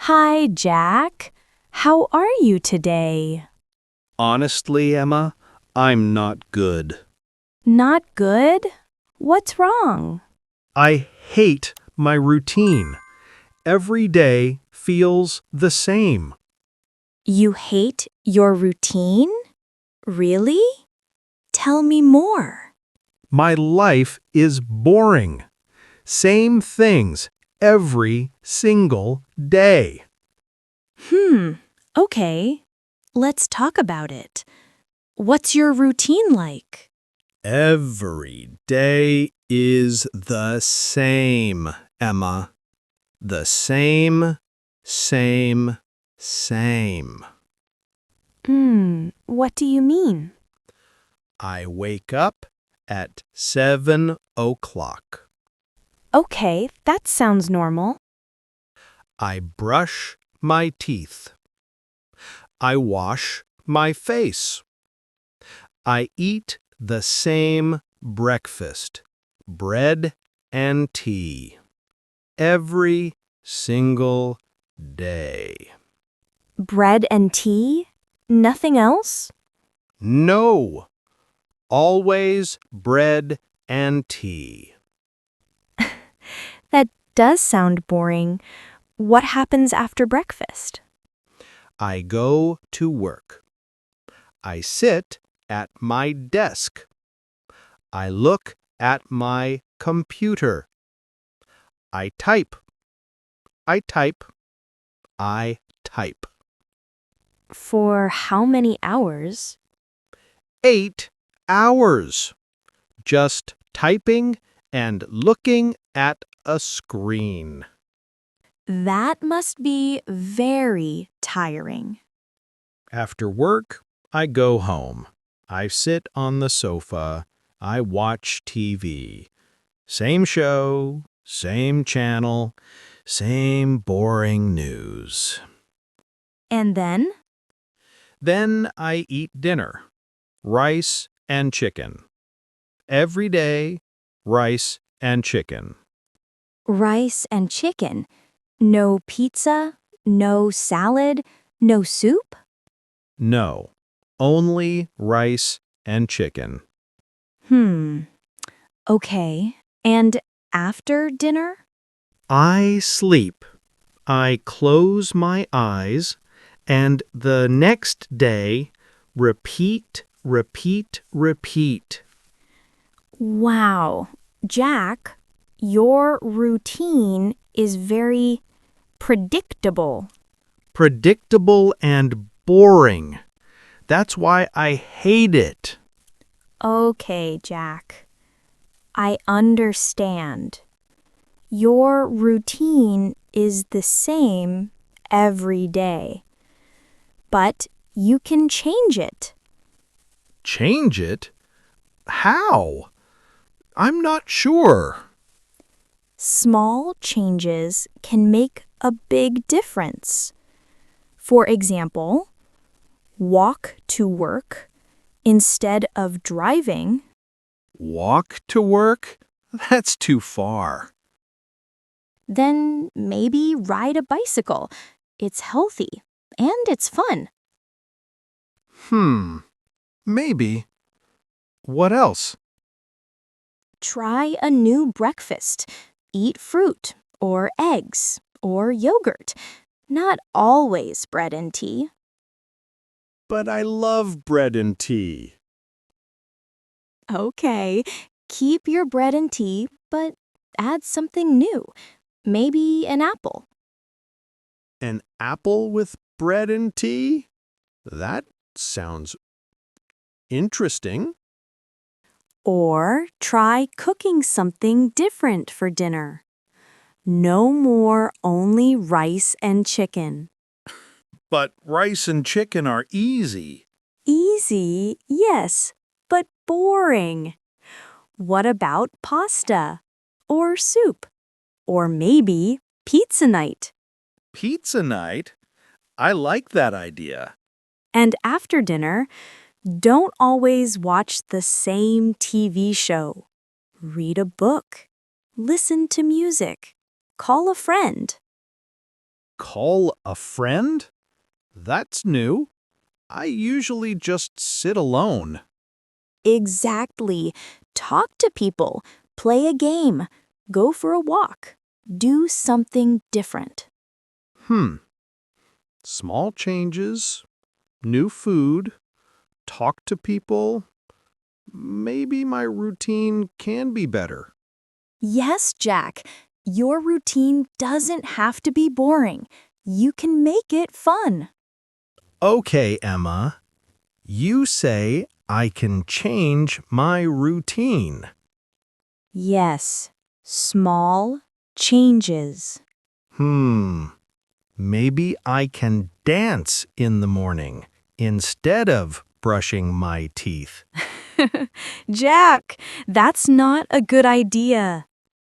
Hi, Jack. How are you today? Honestly, Emma, I'm not good. Not good? What's wrong? I hate my routine. Every day feels the same. You hate your routine? Really? Tell me more. My life is boring. Same things every single day. Okay. Let's talk about it. What's your routine like? Every day is the same, Emma. The same, same, same. What do you mean? I wake up at 7 o'clock. Okay, that sounds normal. I brush my teeth. I wash my face. I eat the same breakfast, bread and tea, every single day. Bread and tea? Nothing else? No, always bread and tea. That does sound boring. What happens after breakfast? I go to work. I sit at my desk. I look at my computer. I type. I type. I type. For how many hours? 8 hours. Just typing and looking at a screen. That must be very tiring. After work, I go home. I sit on the sofa. I watch TV. Same show, same channel, same boring news. And then? Then I eat dinner. Rice and chicken. Every day, rice and chicken. Rice and chicken. No pizza, no salad, no soup? No, only rice and chicken. Okay. And after dinner? I sleep. I close my eyes, and the next day, repeat, repeat, repeat. Wow. Jack, your routine is very predictable. Predictable and boring. That's why I hate it. Okay, Jack. I understand. Your routine is the same every day, but you can change it. Change it? How? I'm not sure. Small changes can make a big difference. For example, walk to work instead of driving. Walk to work? That's too far. Then maybe ride a bicycle. It's healthy and it's fun. Maybe. What else? Try a new breakfast. Eat fruit or eggs or yogurt. Not always bread and tea. But I love bread and tea. Okay, keep your bread and tea, but add something new. Maybe an apple. An apple with bread and tea? That sounds interesting. Or try cooking something different for dinner. No more only rice and chicken. But rice and chicken are easy. Easy, yes, but boring. What about pasta? Or soup? Or maybe pizza night? Pizza night? I like that idea. And after dinner, don't always watch the same TV show. Read a book. Listen to music. Call a friend. Call a friend? That's new. I usually just sit alone. Exactly. Talk to people, play a game, go for a walk, do something different. Hmm. Small changes, new food, talk to people. Maybe my routine can be better. Yes, Jack, your routine doesn't have to be boring. You can make it fun. Okay, Emma. You say I can change my routine. Yes, small changes. Maybe I can dance in the morning instead of brushing my teeth. Jack, that's not a good idea.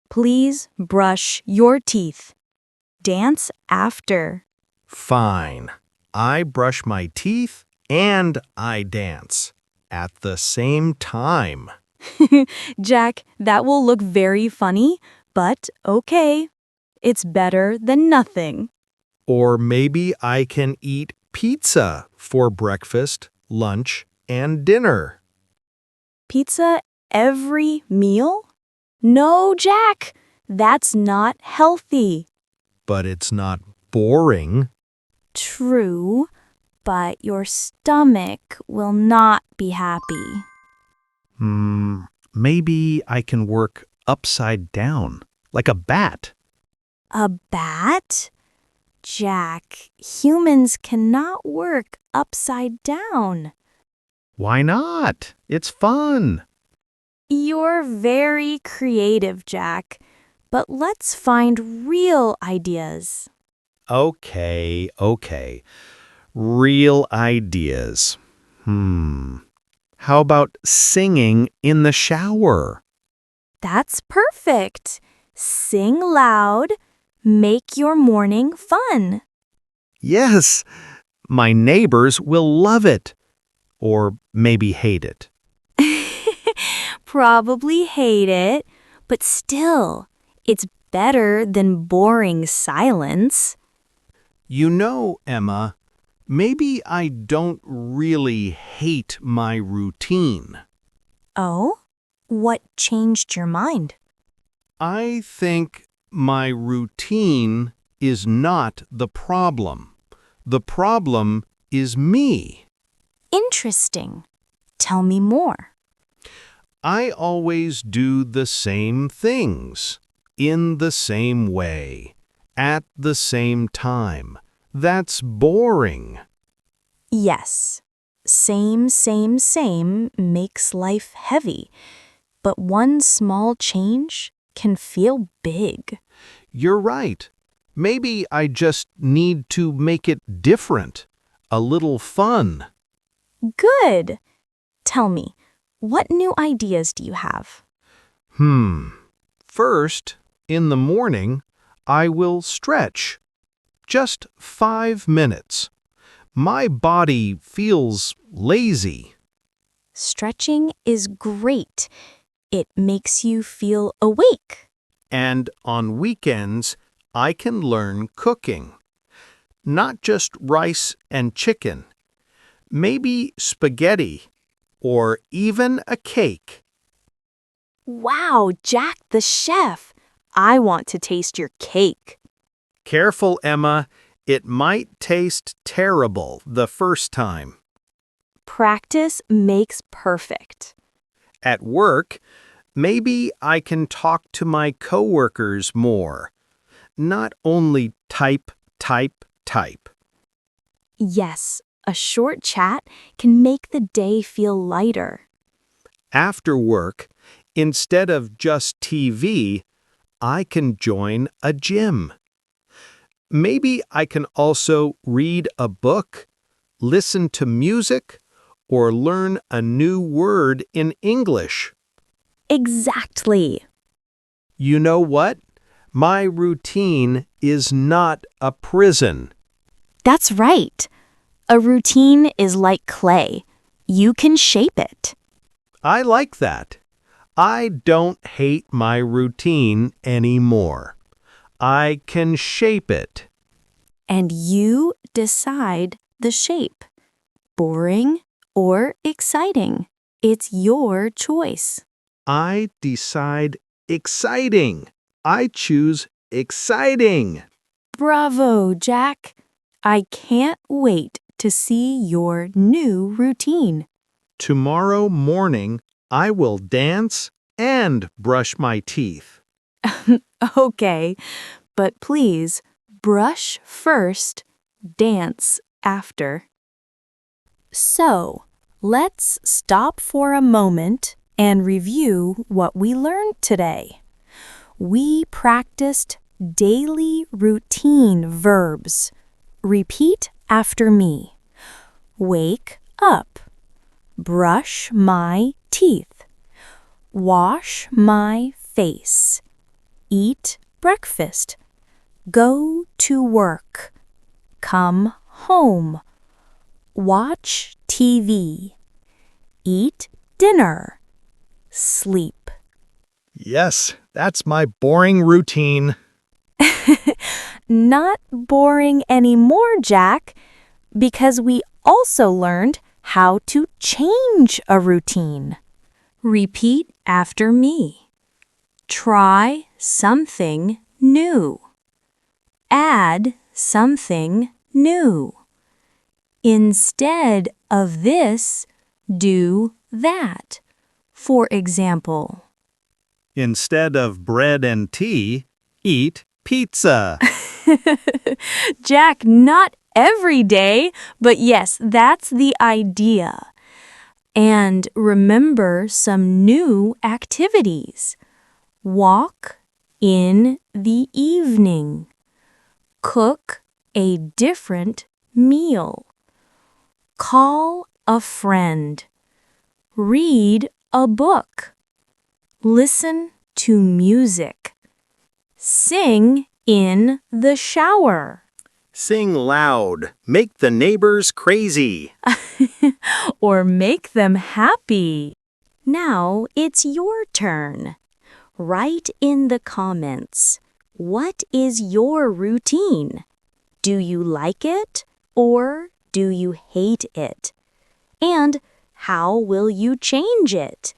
Please brush your teeth. Dance after. Fine. I brush my teeth and I dance at the same time. Jack, that will look very funny, but okay. It's better than nothing. Or maybe I can eat pizza for breakfast, lunch, and dinner. Pizza every meal? No, Jack, that's not healthy. But it's not boring. True, but your stomach will not be happy. Maybe I can work upside down, like a bat. A bat? Jack, humans cannot work upside down. Why not? It's fun. You're very creative, Jack, but let's find real ideas. Okay. Real ideas. How about singing in the shower? That's perfect. Sing loud, make your morning fun. Yes, my neighbors will love it. Or maybe hate it. Probably hate it, but still, it's better than boring silence. You know, Emma, maybe I don't really hate my routine. Oh? What changed your mind? I think my routine is not the problem. The problem is me. Interesting. Tell me more. I always do the same things, in the same way, at the same time. That's boring. Yes. Same makes life heavy, but one small change can feel big. You're right. Maybe I just need to make it different, a little fun. Good. Tell me, what new ideas do you have? First, in the morning, I will stretch. Just 5 minutes. My body feels lazy. Stretching is great. It makes you feel awake. And on weekends, I can learn cooking. Not just rice and chicken. Maybe spaghetti, or even a cake. Wow, Jack the chef. I want to taste your cake. Careful, Emma. It might taste terrible the first time. Practice makes perfect. At work, maybe I can talk to my coworkers more. Not only type. Yes, a short chat can make the day feel lighter. After work, instead of just TV, I can join a gym. Maybe I can also read a book, listen to music, or learn a new word in English. Exactly. You know what? My routine is not a prison. That's right. A routine is like clay. You can shape it. I like that. I don't hate my routine anymore. I can shape it. and you decide the shape. Boring or exciting. It's your choice. I decide exciting. I choose exciting. Bravo, Jack! I can't wait to see your new routine. Tomorrow morning, I will dance and brush my teeth. Okay, but please brush first, dance after. So, let's stop for a moment and review what we learned today. We practiced daily routine verbs. Repeat after me. Wake up. Brush my teeth. Wash my face. Eat breakfast. Go to work. Come home. Watch TV. Eat dinner. Sleep. Yes, that's my boring routine. Not boring anymore, Jack, because we also learned how to change a routine. Repeat after me. Try something new. Add something new. Instead of this, do that. For example, Instead of bread and tea, eat pizza. Jack, not every day, but yes, that's the idea. And remember some new activities. Walk in the evening. Cook a different meal. Call a friend. Read a book. Listen to music. Sing in the shower. Sing loud. Make the neighbors crazy. Or make them happy. Now it's your turn. Write in the comments. What is your routine? Do you like it or do you hate it? And how will you change it?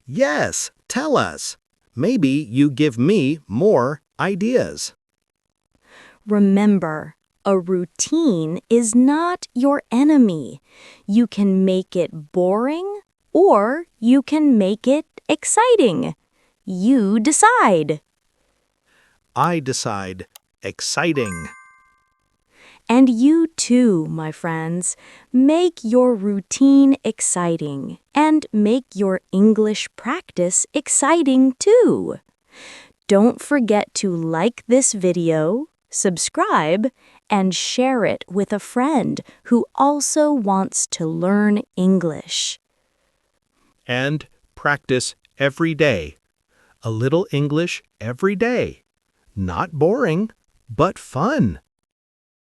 Yes, tell us. Maybe you give me more ideas. Remember, a routine is not your enemy. You can make it boring or you can make it exciting. You decide. I decide exciting. And you too, my friends. Make your routine exciting and make your English practice exciting too. Don't forget to like this video, subscribe, and share it with a friend who also wants to learn English. And practice every day. A little English every day. Not boring, but fun.